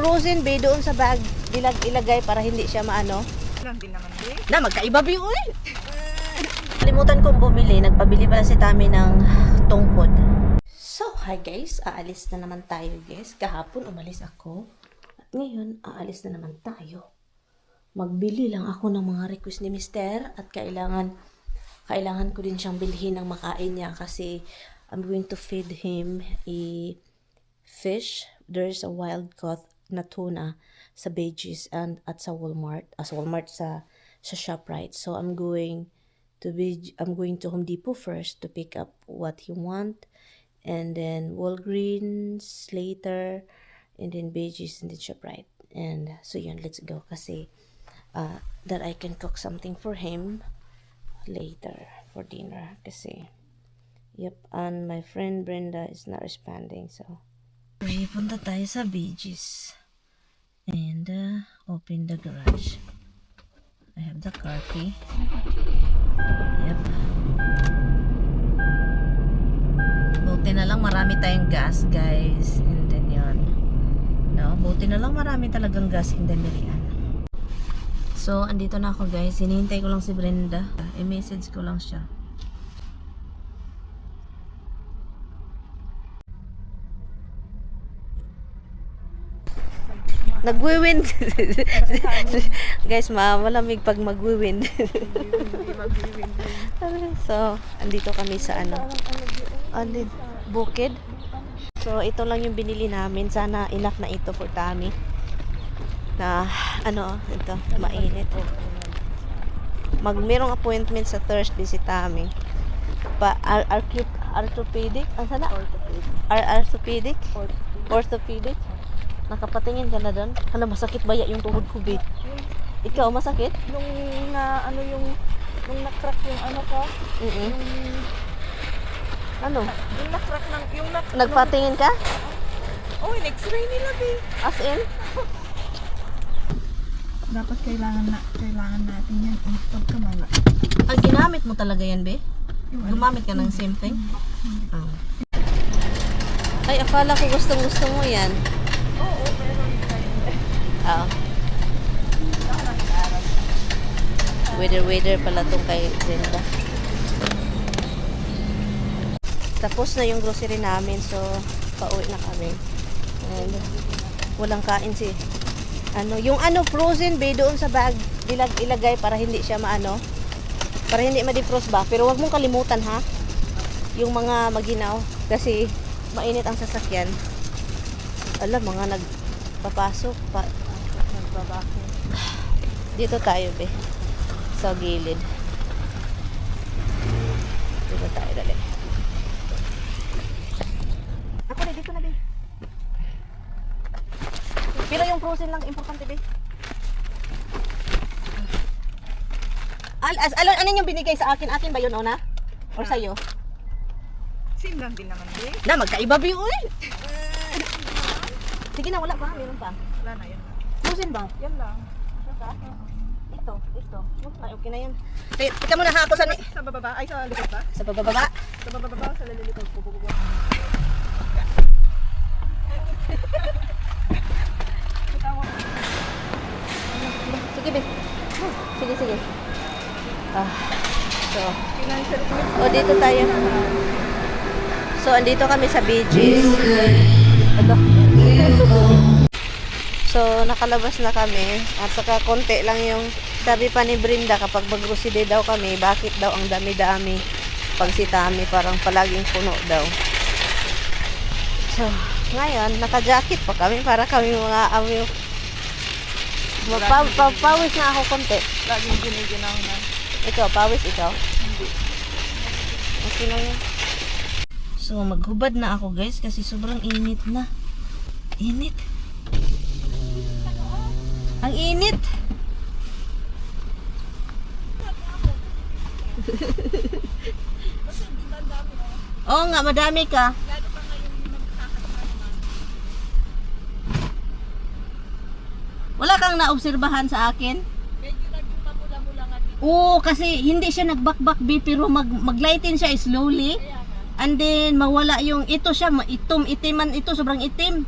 frozen be doon sa bag ilagay para hindi siya maano. Lang din naman be. Na magkaiba be uy. Kalimutan kong bumili, nagpabili pala si Tami ng tungkod. So, hi guys, aalis na naman tayo guys. Kahapon umalis ako. At ngayon, aalis na naman tayo. Magbili lang ako ng mga request ni Mister. At kailangan ko din siyang bilhin ng makain niya. Kasi I'm going to feed him a fish. There's a wild caught na tuna sa Veggies and at sa Walmart. Sa ShopRite. So, I'm going to Home Depot first to pick up what he want. And then Walgreens later, and then Veggies, and then ShopRite. And so yun, let's go kasi that I can cook something for him later for dinner kasi and my friend Brenda is not responding, so punta tayo sa Veggies and open the garage. I have the car key. Buti na lang marami tayong gas, guys. And then yun. No, buti na lang marami talagang gas in the Merian. So, andito na ako, guys. Hinihintay ko lang si Brenda. I-message ko lang siya. Nagwi-wind. Guys, malamig pag magwi-wind. So, andito kami sa bukid. So, ito lang yung binili namin. Sana enough na ito for Tami. Na, ito, mainit. Merong appointment sa Thursday si Tami. Orthopedic? Ano sana? Orthopedic? Orthopedic? Nakapatingin ka na doon? Hala, masakit ba yung tuhod ko, babe? Ikaw, masakit? Nung na-crack yung ano ko. Ano? Yung na-crack Nagpatingin ka? Oh, in-x-ray nila, be. As in? Dapat kailangan natin yan. Pagkamala. Ginamit mo talaga yan, be? Gumamit ka ng same thing? Oh. Ay, akala ko gustong-gusto mo yan. Oo, meron tayo. Oo. Weather pala itong kay Brenda. Tapos na yung grocery namin, so pauwi na kami. And walang kain si yung frozen be doon sa bag ilagay para hindi siya para hindi ma-defrost ba, pero wag mong kalimutan ha yung mga maginaw kasi mainit ang sasakyan. Mga nagpapasok nagbabakit. Dito tayo be sa gilid. Dito tayo, dali. Ako na, dito na, be. Pero yung frozen lang, importante, be. Ano yung binigay sa akin? Akin ba yun, Ona? Or sa'yo? Same lang din naman, be. Na, magkaiba, be, uy! Sige na, wala pa. Meron pa. Wala na, yan lang. Frozen ba? Yan lang. Ito. Ay, okay na yan. Tika muna ha, ako sa baba? Ay, sa likod ba? Sa bababa. Sa bababa, sa likod. Sige, be. Sige. So, dito tayo. So, andito kami sa Veggies. So, nakalabas na kami. At saka konti lang yung sabi pa ni Brenda kapag mag-grocery daw kami, bakit daw ang dami-dami pag si Tami parang palaging puno daw. So, ngayon, naka-jacket pa kami para kami mga pawis na ako konti. Laging giniginaw na. Ikaw, pawis ikaw? Hindi. Okay lang yan. So, maghubad na ako guys kasi sobrang init na. Init. Ang init. Oo nga, madami ka. Wala kang naobserbahan sa akin? Medyo naging mamula-mula nga dito. Oo, kasi hindi siya nagbakbak pero maglighten siya slowly. And then mawala yung ito siya, itiman ito, sobrang itim.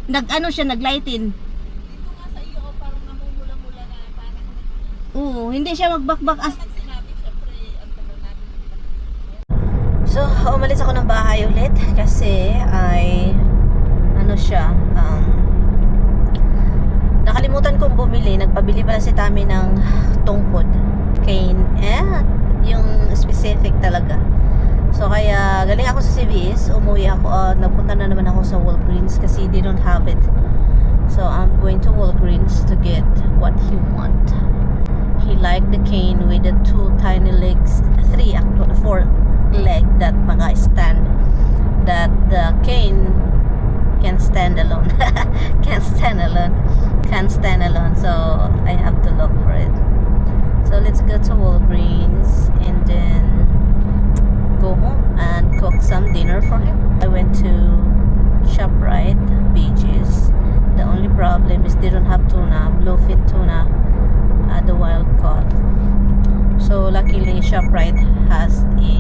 Nag-ano siya, naglightin. Dito nga sa iyo, parang namumula-mula na parang Oo, hindi siya magbakbak as... sinabi, syempre, ang tagal natin. So, umalis ako ng bahay ulit kasi ay ano siya, nakalimutan kong bumili. Nagpabili pala si Tami ng tungkod. Cane. Yung specific talaga. So, kaya galing ako sa CVS. Umuwi ako. Nagpunta na naman ako sa Walgreens kasi they don't have it. So, I'm going to Walgreens to get what he want. He liked the cane with the 2 tiny legs. 4 leg that mga stand. That the cane can stand alone. Can't stand alone. So I have to look for it. So let's go to Walgreens and then go home and cook some dinner for him. I went to ShopRite Beaches. The only problem is they don't have tuna, bluefin tuna, the wild caught. So luckily ShopRite has a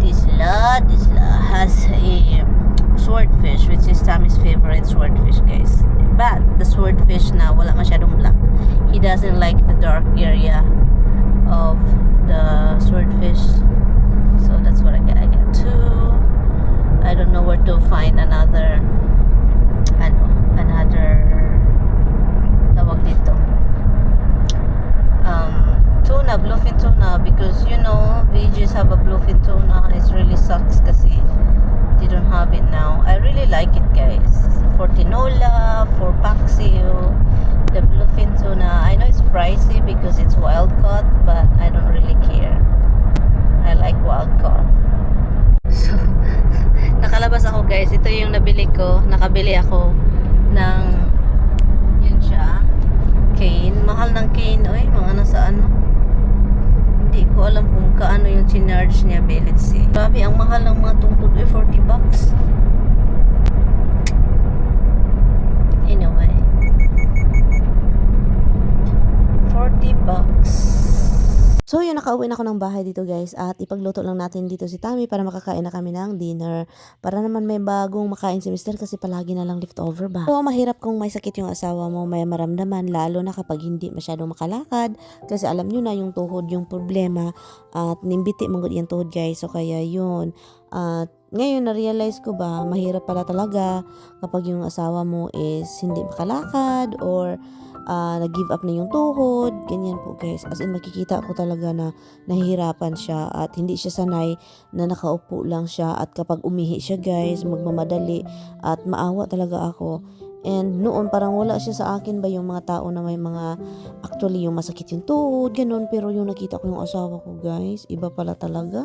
Tisla has a swordfish, which is Tammy's favorite swordfish, guys. But the swordfish na wala masyadong black. He doesn't like the dark area of the swordfish. So that's what I got. I got 2. I don't know where to find another tawag dito. Tuna, bluefin tuna, because you know, Beaches have a bluefin tuna. It really sucks kasi they don't have it now. I really like it, guys. For tinola, for paksiw, the bluefin tuna. I know it's pricey because it's wild caught, but I don't really care. I like wild caught. So, nakalabas ako, guys. Ito yung nabili ko. Nakabili ako ng yun siya, cane. Mahal ng cane. Uy, mga nasa ano. Hindi ko alam kung kaano yung chinarge niya, let's see. Grabe, ang mahal ng mga tungkod. $40. Anyway. $40. So yun, nakauwi na ako ng bahay dito, guys. At ipagluto lang natin dito si Tami para makakain na kami ng dinner. Para naman may bagong makain si Mister kasi palagi na lang leftover ba. So mahirap kung may sakit yung asawa mo, may maramdaman. Lalo na kapag hindi masyadong makalakad. Kasi alam nyo na yung tuhod yung problema. At nimbiti mong yung tuhod, guys. So kaya yun. At ngayon na-realize ko ba, mahirap pala talaga kapag yung asawa mo is hindi makalakad or nag-give up na yung tuhod, ganyan po, guys. As in, makikita ko talaga na nahihirapan siya at hindi siya sanay na nakaupo lang siya at kapag umihi siya, guys, magmamadali at maawa talaga ako. And noon parang wala siya sa akin ba yung mga tao na may mga actually yung masakit yung tuhod, ganun. Pero yung nakita ko yung asawa ko, guys, iba pala talaga.